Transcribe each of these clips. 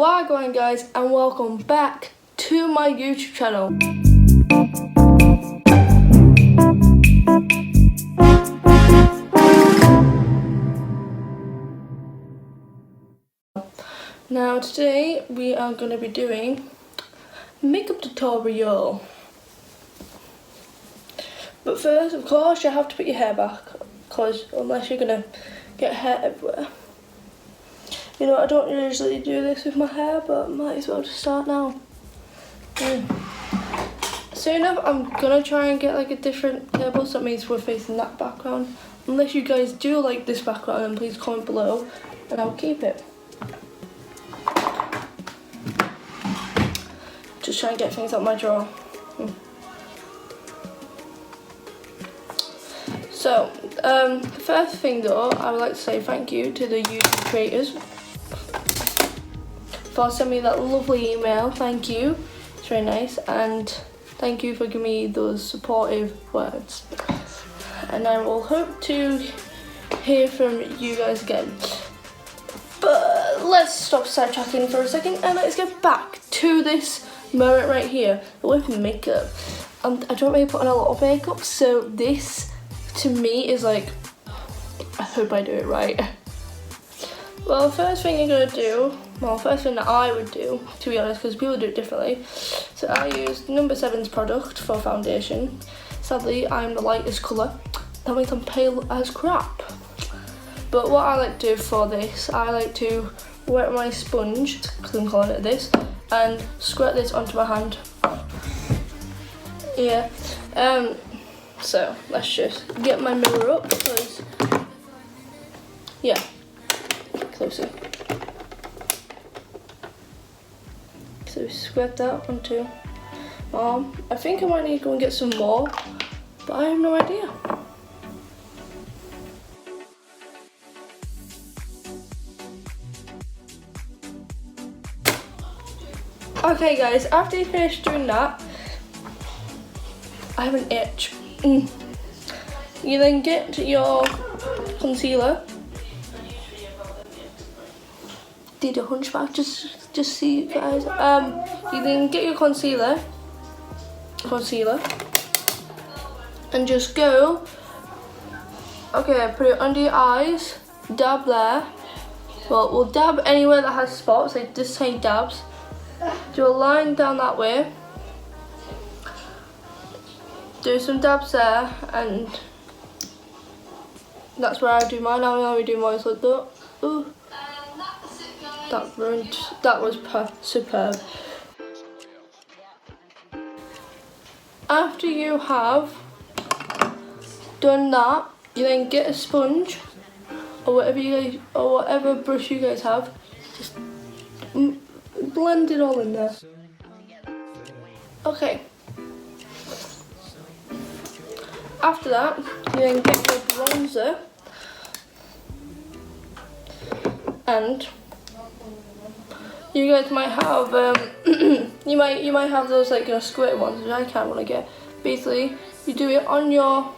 Wagwan guys, and welcome back to my YouTube channel. Now today we are going to be doing makeup tutorial. But first, of course, you have to put your hair back, because unless you're going to get hair everywhere. You know, I don't usually do this with my hair, but might as well just start now. Soon enough, I'm gonna try and get like a different table, so that means we're facing that background. Unless you guys do like this background, then please comment below and I'll keep it. Just try and get things out my drawer. So, the first thing though, I would like to say thank you to the YouTube creators for sending me that lovely email. Thank you, it's very nice, and thank you for giving me those supportive words. And I will hope to hear from you guys again. But let's stop sidetracking for a second and let's get back to this moment right here with makeup. I don't really put on a lot of makeup, so this to me is like, I hope I do it right. Well, first thing first thing that I would do, to be honest, because people do it differently. So I use number 7's product for foundation. Sadly, I'm the lightest colour. That means I'm pale as crap. But what I like to do for this, I like to wet my sponge, because I'm calling it this, and squirt this onto my hand. Yeah. So let's just get my mirror up, because yeah. Closer. So squirt that onto my arm. I think I might need to go and get some more, but I have no idea. Okay guys, after you finish doing that, I have an itch. You then get your concealer. Did a hunchback just see you guys. You then get your concealer and just go, okay, put it under your eyes, dab there. Well, we'll dab anywhere that has spots, like this tiny dabs. Do a line down that way, do some dabs there, and that's where I do mine. Now we do mine like that. Ooh. That was superb. After you have done that, you then get a sponge or whatever brush you guys have. Just blend it all in there. Okay. After that, you then get your bronzer and you guys might have you might have those like squirt ones, which I can't really get. Basically, you do it on your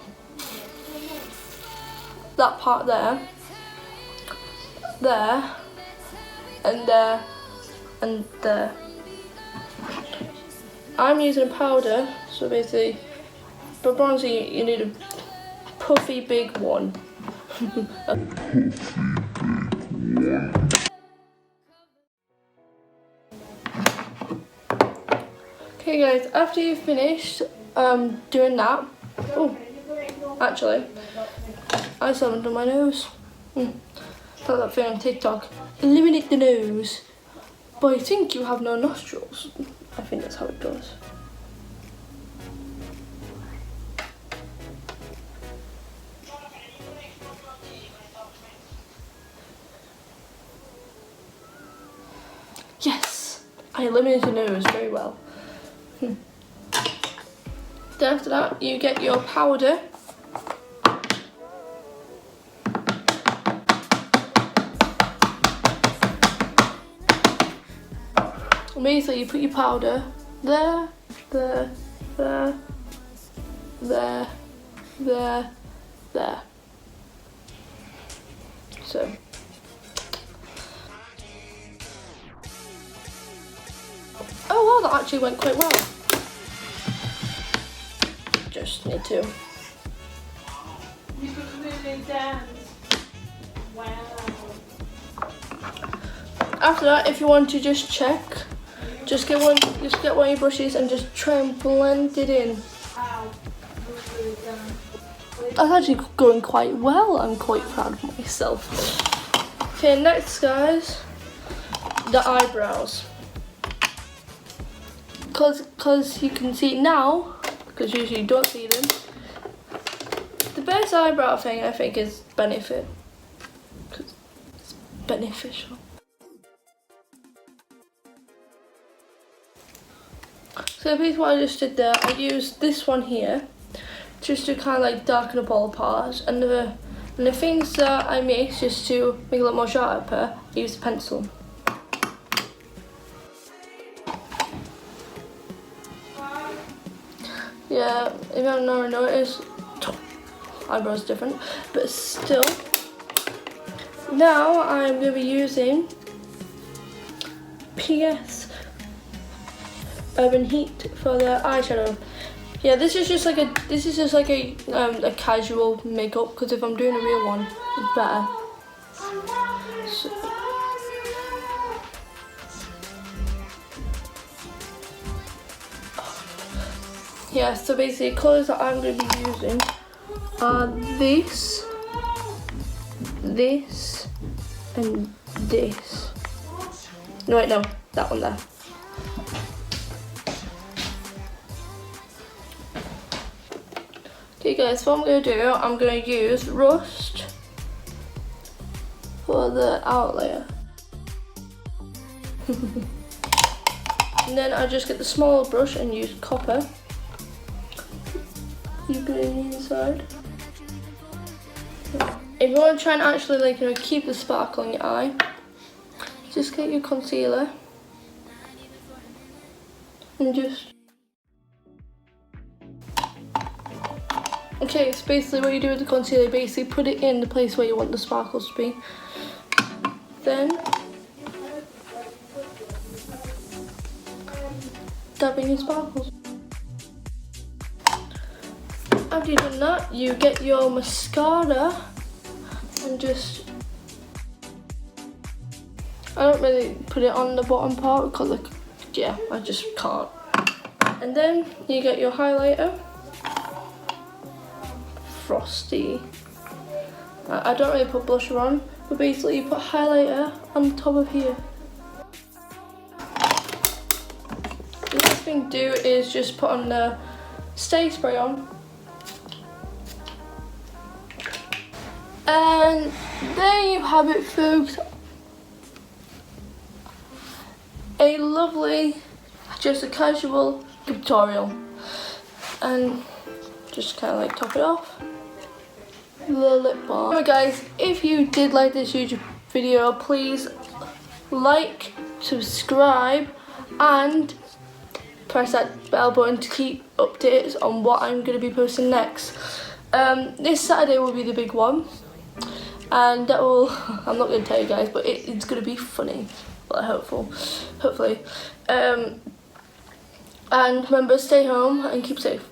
that part there, and there, and there. I'm using a powder, so basically, for bronzer you need a puffy big one. Okay guys, after you've finished doing that, oh, actually, I still haven't done my nose. Like that thing on TikTok, eliminate the nose, but I think you have no nostrils. I think that's how it goes. Yes, I eliminated the nose very well. Then after that, you get your powder. Basically, you put your powder there, there, there, there, there. So Oh wow, that actually went quite well. Just need to. You could really dance. Wow. After that, if you want to just check, just get one of your brushes and just try and blend it in. That's actually going quite well. I'm quite proud of myself. Okay, next guys, the eyebrows. Cause you can see now, because usually you don't see them. The best eyebrow thing I think is Benefit. Cause it's beneficial. So basically what I just did there, I used this one here just to kind of like darken up all the parts, and the things that I mixed just to make it a little more sharper, I used a pencil. Yeah, if you haven't already noticed, eyebrows different, but still. Now I'm going to be using PS Urban Heat for the eyeshadow. Yeah, this is just like a casual makeup, because if I'm doing a real one, it's better. So, yeah, so basically colours that I'm going to be using are this, and this. No wait, no, that one there. Okay guys, so what I'm going to do, I'm going to use Rust for the outer layer. And then I just get the smaller brush and use Copper. Keep it in the inside. If you want to try and actually keep the sparkle in your eye, just get your concealer and just... Okay, so basically what you do with the concealer, basically put it in the place where you want the sparkles to be. Then dab in your sparkles. After you've done that, you get your mascara and just... I don't really put it on the bottom part because yeah, I just can't. And then you get your highlighter. Frosty. I don't really put blusher on, but basically you put highlighter on the top of here. The next thing to do is just put on the Stay Spray on. And there you have it, folks. A lovely, just a casual tutorial. And just kind of like top it off. The lip balm. Anyway guys, if you did like this YouTube video, please like, subscribe, and press that bell button to keep updates on what I'm going to be posting next. This Saturday will be the big one, and that will, I'm not going to tell you guys, but it's going to be funny. Well, hopefully. And remember, stay home and keep safe.